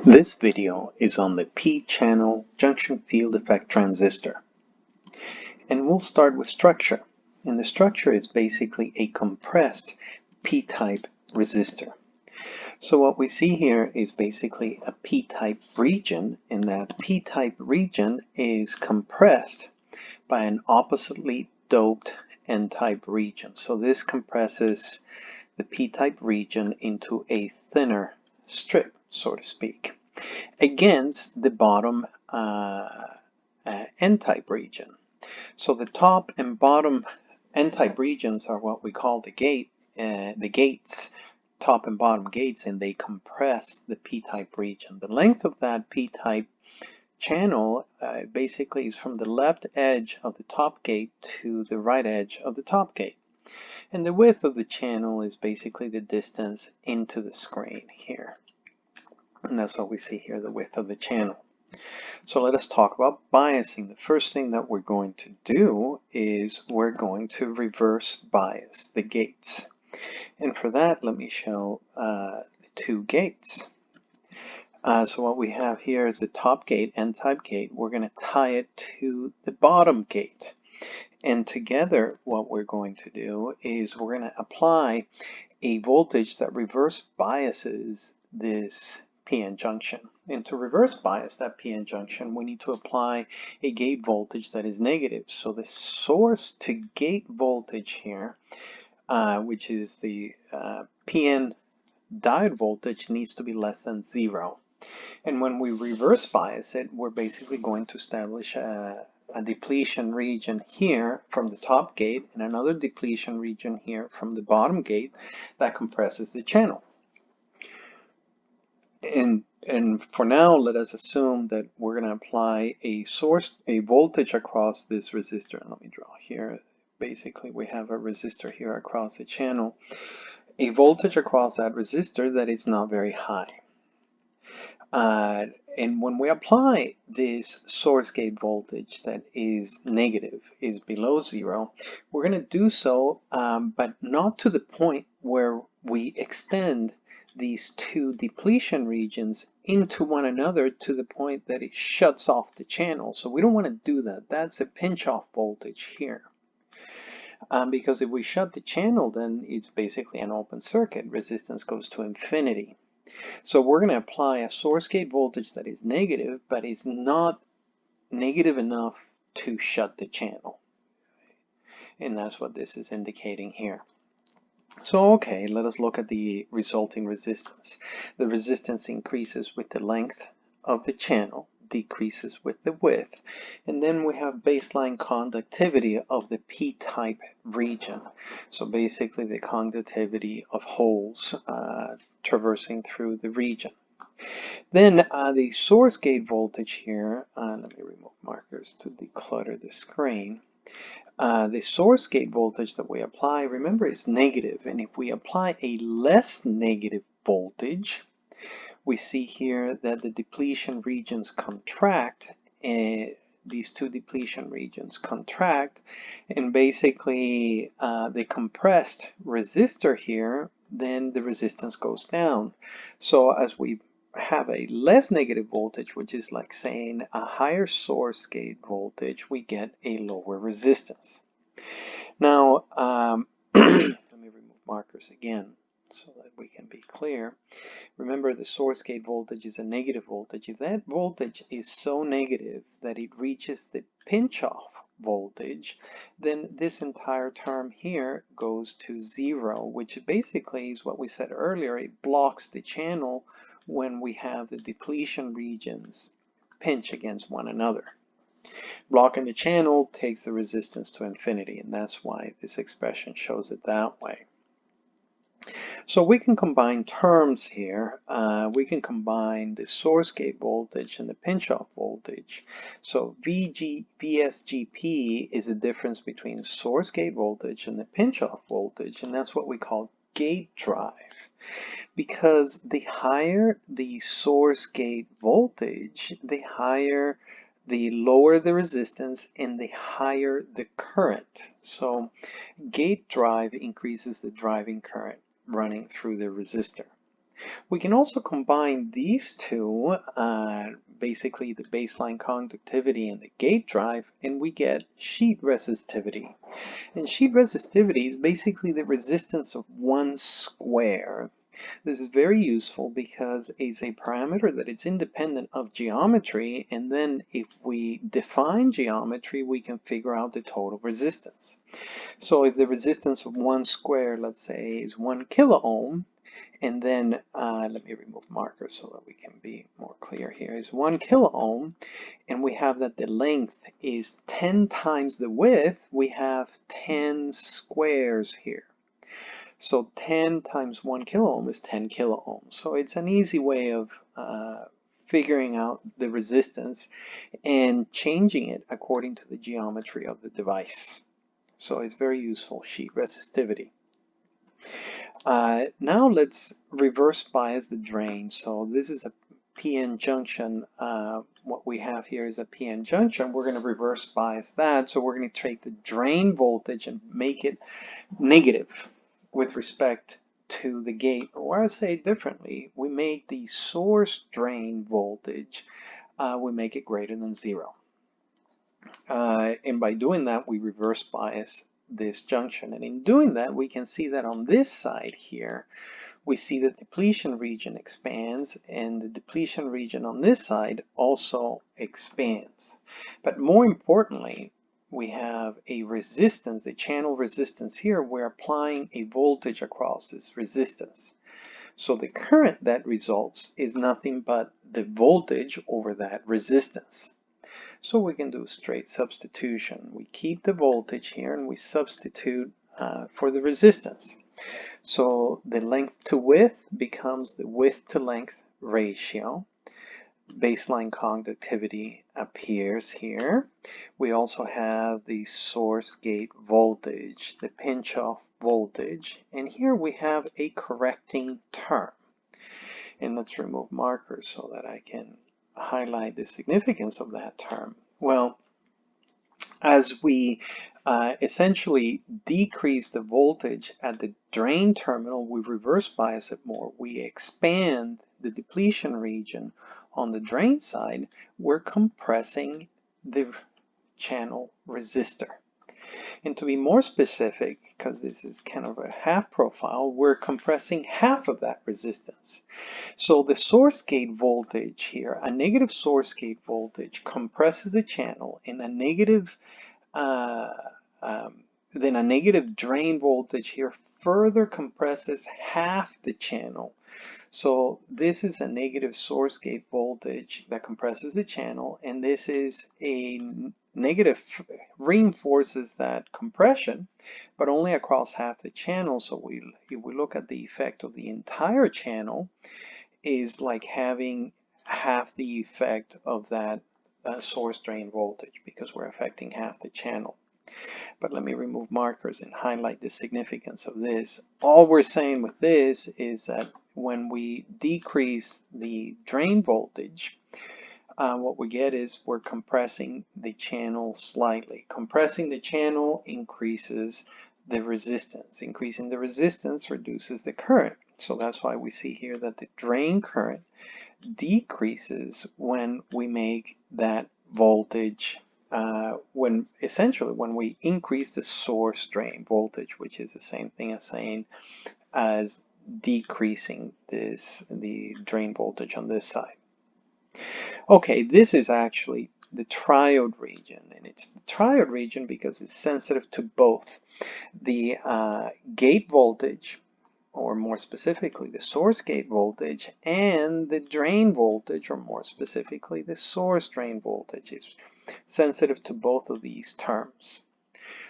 This video is on the P-channel junction field effect transistor. And we'll start with structure. And the structure is basically a compressed P-type resistor. So what we see here is basically a P-type region, and that P-type region is compressed by an oppositely doped N-type region. So this compresses the P-type region into a thinner strip, so to speak, against the bottom N-type region. So the top and bottom N-type regions are what we call the gates, top and bottom gates, and they compress the P-type region. The length of that P-type channel basically is from the left edge of the top gate to the right edge of the top gate. And the width of the channel is basically the distance into the screen here. And that's what we see here, the width of the channel. So let us talk about biasing. The first thing that we're going to do is we're going to reverse bias the gates. And for that, let me show the two gates. So what we have here is the top gate, N-type gate. We're going to tie it to the bottom gate. And together, what we're going to do is we're going to apply a voltage that reverse biases this PN junction. And to reverse bias that PN junction, we need to apply a gate voltage that is negative. So the source to gate voltage here, which is the PN diode voltage, needs to be less than 0. And when we reverse bias it, we're basically going to establish a depletion region here from the top gate and another depletion region here from the bottom gate that compresses the channel. And for now, let us assume that we're going to apply a voltage across this resistor. And let me draw here. Basically, we have a resistor here across the channel. A voltage across that resistor that is not very high. And when we apply this source gate voltage that is negative, is below 0, we're going to do so, but not to the point where we extend these two depletion regions into one another to the point that it shuts off the channel. So we don't want to do that. That's the pinch-off voltage here. Because if we shut the channel, then it's basically an open circuit. Resistance goes to infinity. So we're going to apply a source gate voltage that is negative, but is not negative enough to shut the channel. And that's what this is indicating here. So okay, let us look at the resulting resistance. The resistance increases with the length of the channel, decreases with the width, and then we have baseline conductivity of the P-type region. So basically the conductivity of holes traversing through the region. Then the source gate voltage here, let me remove markers to declutter the screen. The source gate voltage that we apply, remember, is negative, and if we apply a less negative voltage, we see here that the depletion regions contract, and these two depletion regions contract, and basically the compressed resistor here, then the resistance goes down. So as we have a less negative voltage, which is like saying a higher source gate voltage, we get a lower resistance. Now, let me remove markers again so that we can be clear. Remember, the source gate voltage is a negative voltage. If that voltage is so negative that it reaches the pinch-off voltage, then this entire term here goes to 0, which basically is what we said earlier. It blocks the channel when we have the depletion regions pinch against one another. Blocking the channel takes the resistance to infinity, and that's why this expression shows it that way. So we can combine terms here. We can combine the source gate voltage and the pinch-off voltage. So VSGP is the difference between source gate voltage and the pinch-off voltage, and that's what we call gate drive. Because the higher the source gate voltage, the lower the resistance and the higher the current. So gate drive increases the driving current running through the resistor. We can also combine these two, basically the baseline conductivity and the gate drive, and we get sheet resistivity. And sheet resistivity is basically the resistance of one square. This is very useful because it's a parameter that it's independent of geometry, and then if we define geometry, we can figure out the total resistance. So if the resistance of one square, let's say, is 1 kilo ohm, and then let me remove markers so that we can be more clear here, is 1 kilo ohm, and we have that the length is 10 times the width, we have 10 squares here. So 10 times 1 kilo ohm is 10 kilo ohms. So it's an easy way of figuring out the resistance and changing it according to the geometry of the device. So it's very useful, sheet resistivity. Now let's reverse bias the drain. So this is a PN junction. What we have here is a PN junction. We're going to reverse bias that. So we're going to take the drain voltage and make it negative with respect to the gate. Or I say it differently, we make the source drain voltage, we make it greater than 0. And by doing that, we reverse bias this junction. And in doing that, we can see that on this side here, we see the depletion region expands, and the depletion region on this side also expands. But more importantly, we have a resistance, the channel resistance here. We're applying a voltage across this resistance. So the current that results is nothing but the voltage over that resistance. So we can do straight substitution. We keep the voltage here and we substitute for the resistance. So the length to width becomes the width to length ratio. Baseline conductivity appears here. We also have the source gate voltage, the pinch off voltage, and here we have a correcting term. And let's remove markers so that I can highlight the significance of that term. Well, as we essentially decrease the voltage at the drain terminal, we reverse bias it more. We expand the depletion region on the drain side. We're compressing the channel resistor. And to be more specific, because this is kind of a half profile, we're compressing half of that resistance. So the source gate voltage here, a negative source gate voltage compresses the channel, and a negative then a negative drain voltage here further compresses half the channel. So this is a negative source gate voltage that compresses the channel, and this is a negative, reinforces that compression, but only across half the channel. So if we look at the effect of the entire channel, is like having half the effect of that source drain voltage, because we're affecting half the channel. But let me remove markers and highlight the significance of this. All we're saying with this is that when we decrease the drain voltage, what we get is we're compressing the channel slightly. Compressing the channel increases the resistance. Increasing the resistance reduces the current. So that's why we see here that the drain current decreases when we make that voltage, when we increase the source drain voltage, which is the same thing as saying as decreasing the drain voltage on this side. Okay, this is actually the triode region, and it's the triode region because it's sensitive to both the gate voltage, or more specifically the source gate voltage, and the drain voltage, or more specifically the source drain voltage. Is sensitive to both of these terms.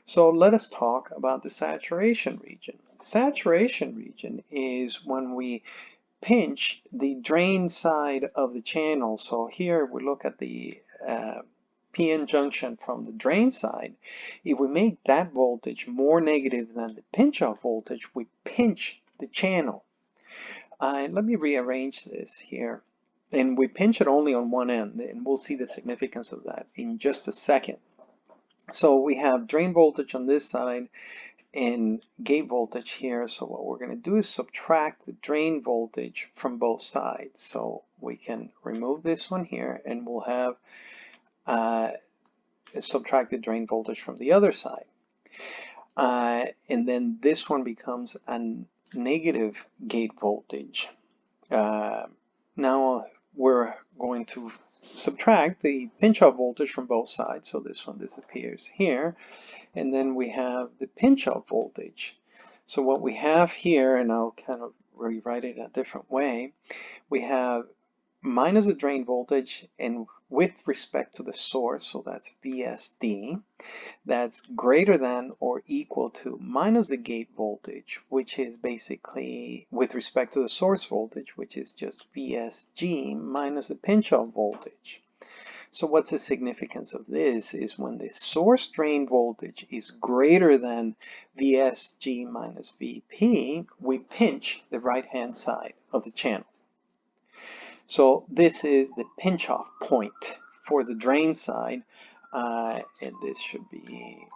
So let us talk about the saturation region. The saturation region is when we pinch the drain side of the channel. So here we look at the PN junction from the drain side. If we make that voltage more negative than the pinch-off voltage, we pinch the channel. And let me rearrange this here. And we pinch it only on one end, and we'll see the significance of that in just a second. So we have drain voltage on this side in gate voltage here. So what we're going to do is subtract the drain voltage from both sides. So we can remove this one here, and we'll have subtract the drain voltage from the other side. And then this one becomes a negative gate voltage. Now we're going to subtract the pinch-off voltage from both sides, so this one disappears here, and then we have the pinch-off voltage. So what we have here, and I'll kind of rewrite it a different way, we have minus the drain voltage, and with respect to the source, so that's VSD, that's greater than or equal to minus the gate voltage, which is basically with respect to the source voltage, which is just VSG minus the pinch-off voltage. So what's the significance of this is when the source drain voltage is greater than VSG minus VP, we pinch the right-hand side of the channel. So this is the pinch-off point for the drain side, and this should be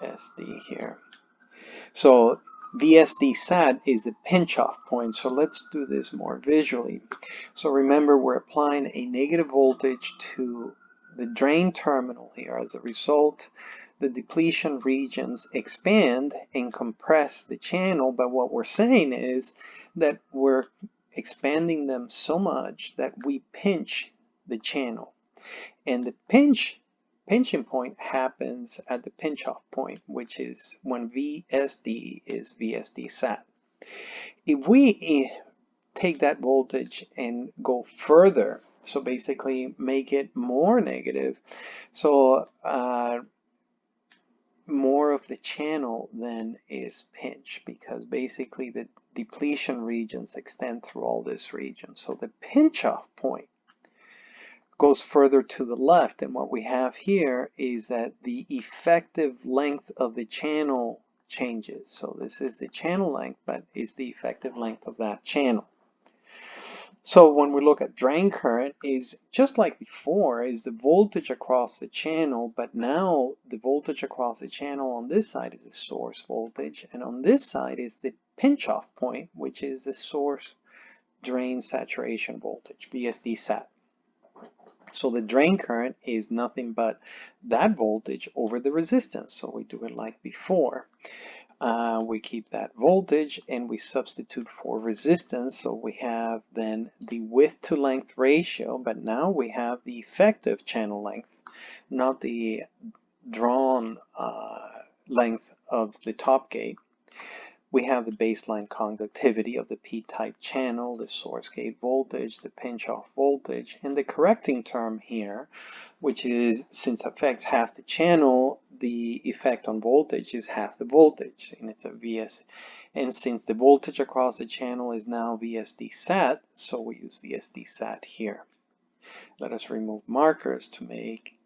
SD here. So VSD SAT is the pinch-off point. So let's do this more visually. So remember, we're applying a negative voltage to the drain terminal here. As a result, the depletion regions expand and compress the channel, but what we're saying is that we're expanding them so much that we pinch the channel. And the pinching point happens at the pinch-off point, which is when VSD is VSD SAT. If we take that voltage and go further, so basically make it more negative, so more of the channel then is pinched, because basically the depletion regions extend through all this region. So the pinch-off point goes further to the left, and what we have here is that the effective length of the channel changes. So this is the channel length, but is the effective length of that channel. So when we look at drain current, is just like before, is the voltage across the channel, but now the voltage across the channel on this side is the source voltage, and on this side is the pinch-off point, which is the source drain saturation voltage, VSD SAT. So the drain current is nothing but that voltage over the resistance. So we do it like before. We keep that voltage and we substitute for resistance. So we have then the width to length ratio, but now we have the effective channel length, not the drawn length of the top gate. We have the baseline conductivity of the p-type channel, the source gate voltage, the pinch-off voltage, and the correcting term here, which is, since affects half the channel, the effect on voltage is half the voltage, and it's a VS. And since the voltage across the channel is now VSD SAT, so we use VSD SAT here. Let us remove markers to make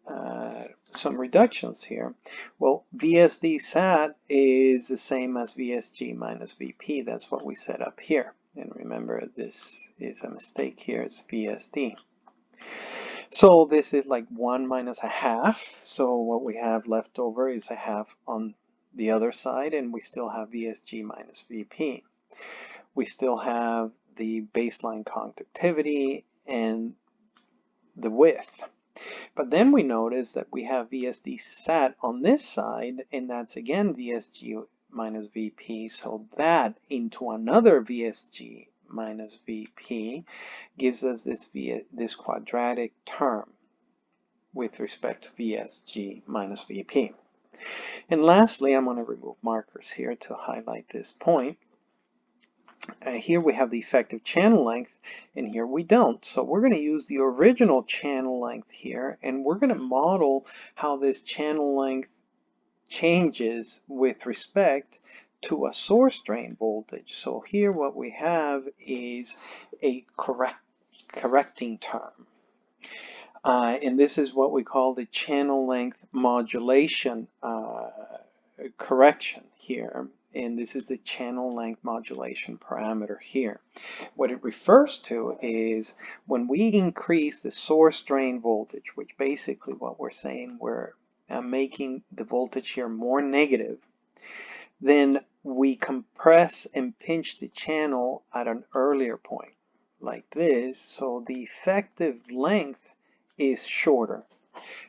some reductions here. Well, VSD SAT is the same as VSG minus VP. That's what we set up here. And remember, this is a mistake here. It's VSD. So this is like 1 minus a half. So what we have left over is a half on the other side, and we still have VSG minus VP. We still have the baseline conductivity and the width. But then we notice that we have VSD SAT on this side, and that's again VSG minus VP. So that into another VSG minus VP gives us this quadratic term with respect to VSG minus VP. And lastly, I'm going to remove markers here to highlight this point. Here we have the effective channel length, and here we don't. So we're going to use the original channel length here, and we're going to model how this channel length changes with respect to a source drain voltage. So here what we have is a correcting term. And this is what we call the channel length modulation correction here. And this is the channel length modulation parameter here. What it refers to is when we increase the source drain voltage, which basically what we're saying, we're making the voltage here more negative. then we compress and pinch the channel at an earlier point, like this, so the effective length is shorter.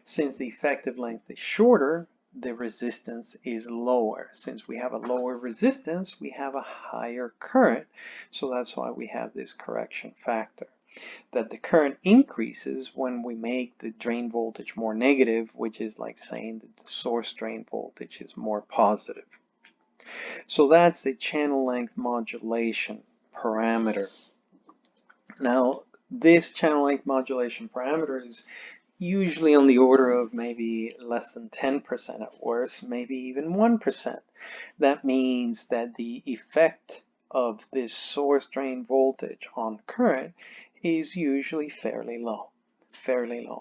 Since the effective length is shorter, the resistance is lower. Since we have a lower resistance, we have a higher current. So that's why we have this correction factor. That the current increases when we make the drain voltage more negative, which is like saying that the source drain voltage is more positive. So that's the channel length modulation parameter. Now, this channel length modulation parameter is usually on the order of maybe less than 10% at worst, maybe even 1%. That means that the effect of this source drain voltage on current is usually fairly low.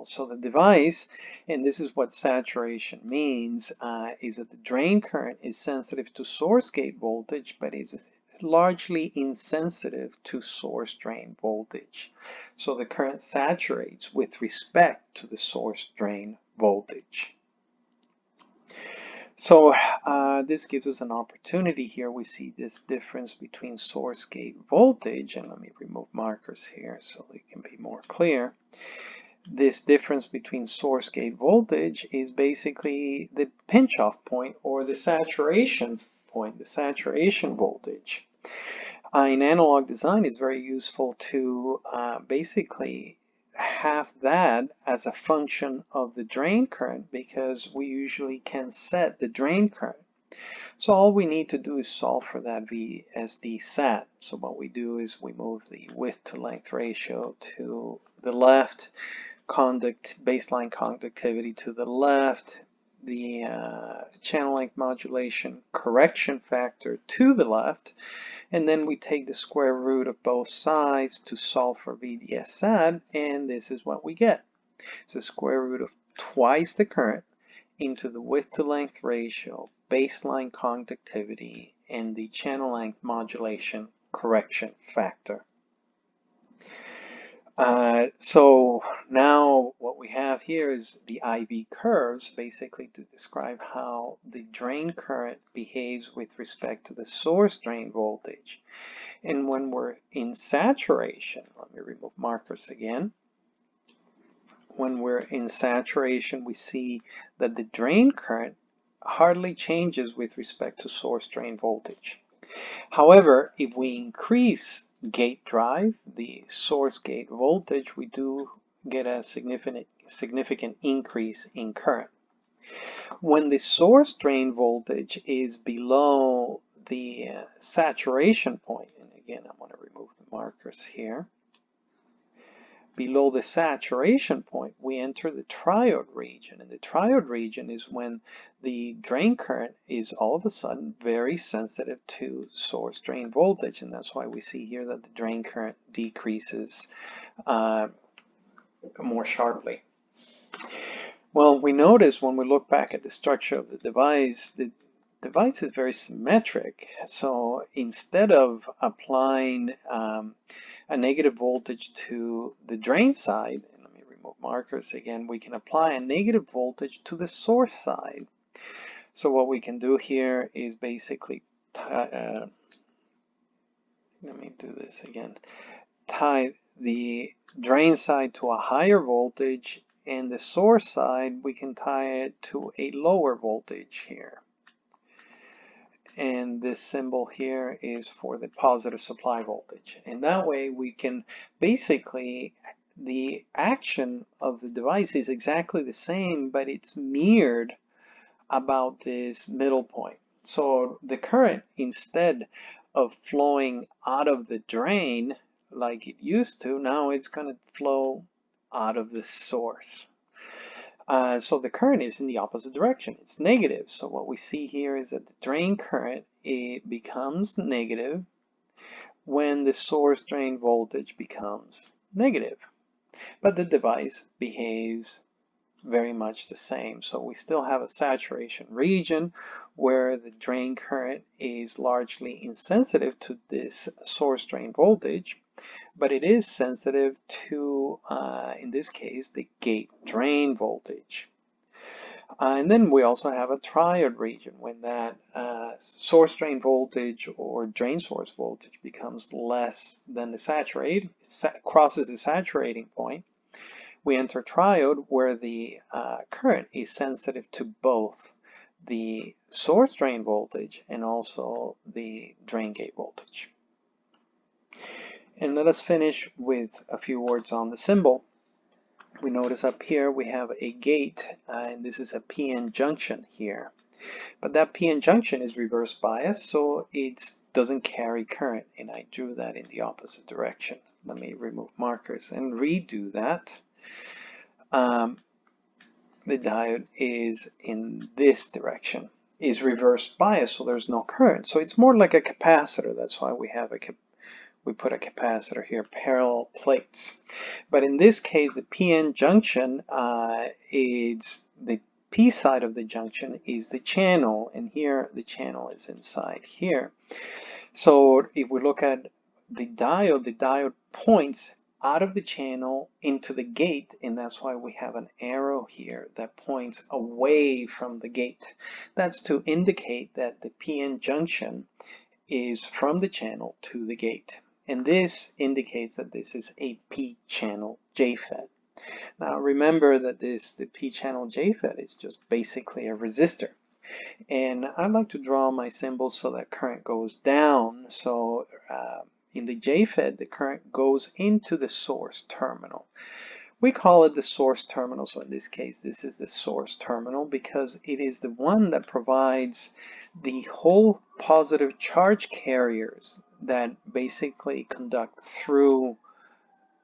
So the device, and this is what saturation means, is that the drain current is sensitive to source gate voltage, but is largely insensitive to source drain voltage. So the current saturates with respect to the source drain voltage. So this gives us an opportunity here. We see this difference between source gate voltage, and let me remove markers here so they can be more clear. This difference between source gate voltage is basically the pinch-off point or the saturation point, the saturation voltage. In analog design, it's very useful to basically have that as a function of the drain current, because we usually can set the drain current. So all we need to do is solve for that VSD sat. So what we do is we move the width to length ratio to the left, baseline conductivity to the left, the channel length modulation correction factor to the left, and then we take the square root of both sides to solve for VDS-SAT, and this is what we get. It's the square root of twice the current into the width to length ratio, baseline conductivity, and the channel length modulation correction factor. So now what we have here is the IV curves, basically to describe how the drain current behaves with respect to the source drain voltage. And when we're in saturation, let me remove markers again. When we're in saturation, we see that the drain current hardly changes with respect to source drain voltage. However, if we increase gate drive, the source gate voltage, we do get a significant increase in current. When the source drain voltage is below the saturation point, and again I'm going to remove the markers here, below the saturation point we enter the triode region, and the triode region is when the drain current is all of a sudden very sensitive to source drain voltage, and that's why we see here that the drain current decreases more sharply. Well, we notice when we look back at the structure of the device is very symmetric. So instead of applying a negative voltage to the drain side, and let me remove markers again, we can apply a negative voltage to the source side. So what we can do here is basically, let me do this again, tie the drain side to a higher voltage, and the source side we can tie it to a lower voltage here. And this symbol here is for the positive supply voltage. And that way we can basically, the action of the device is exactly the same, but it's mirrored about this middle point. So the current, instead of flowing out of the drain like it used to, now it's going to flow out of the source. So the current is in the opposite direction. It's negative. So what we see here is that the drain current, it becomes negative when the source drain voltage becomes negative. But the device behaves very much the same. So we still have a saturation region where the drain current is largely insensitive to this source drain voltage, but it is sensitive to, in this case, the gate drain voltage. And then we also have a triode region when that source drain voltage or drain source voltage becomes less than the crosses the saturating point. We enter triode where the current is sensitive to both the source drain voltage and also the drain gate voltage. And let us finish with a few words on the symbol. We notice up here we have a gate, and this is a PN junction here. But that PN junction is reverse biased, so it doesn't carry current, and I drew that in the opposite direction. Let me remove markers and redo that. The diode is in this direction, is reverse biased, so there's no current. So it's more like a capacitor. That's why we put a capacitor here, parallel plates. But in this case, the PN junction is the P side of the junction is the channel, and here the channel is inside here. So if we look at the diode points out of the channel into the gate, and that's why we have an arrow here that points away from the gate. That's to indicate that the PN junction is from the channel to the gate. And this indicates that this is a P-channel JFET. Now remember that the P-channel JFET is just basically a resistor. And I like to draw my symbol so that current goes down. So in the JFET, the current goes into the source terminal. We call it the source terminal. So in this case, this is the source terminal because it is the one that provides the whole positive charge carriers that basically conduct through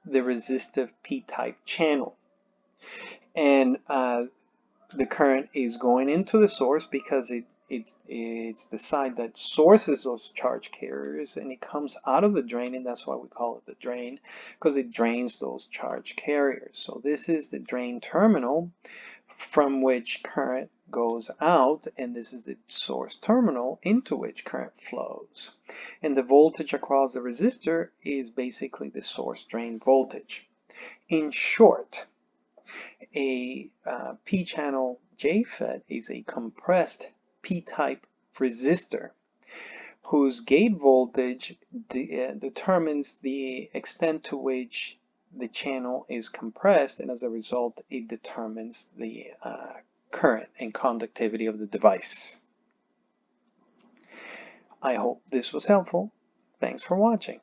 the resistive P-type channel. And the current is going into the source because it's the side that sources those charge carriers, and it comes out of the drain, and that's why we call it the drain, because it drains those charge carriers. So this is the drain terminal from which current goes out, and this is the source terminal into which current flows. And the voltage across the resistor is basically the source drain voltage. In short, a P-channel JFET is a compressed P-type resistor whose gate voltage determines the extent to which the channel is compressed, and as a result it determines the current and conductivity of the device. I hope this was helpful. Thanks for watching.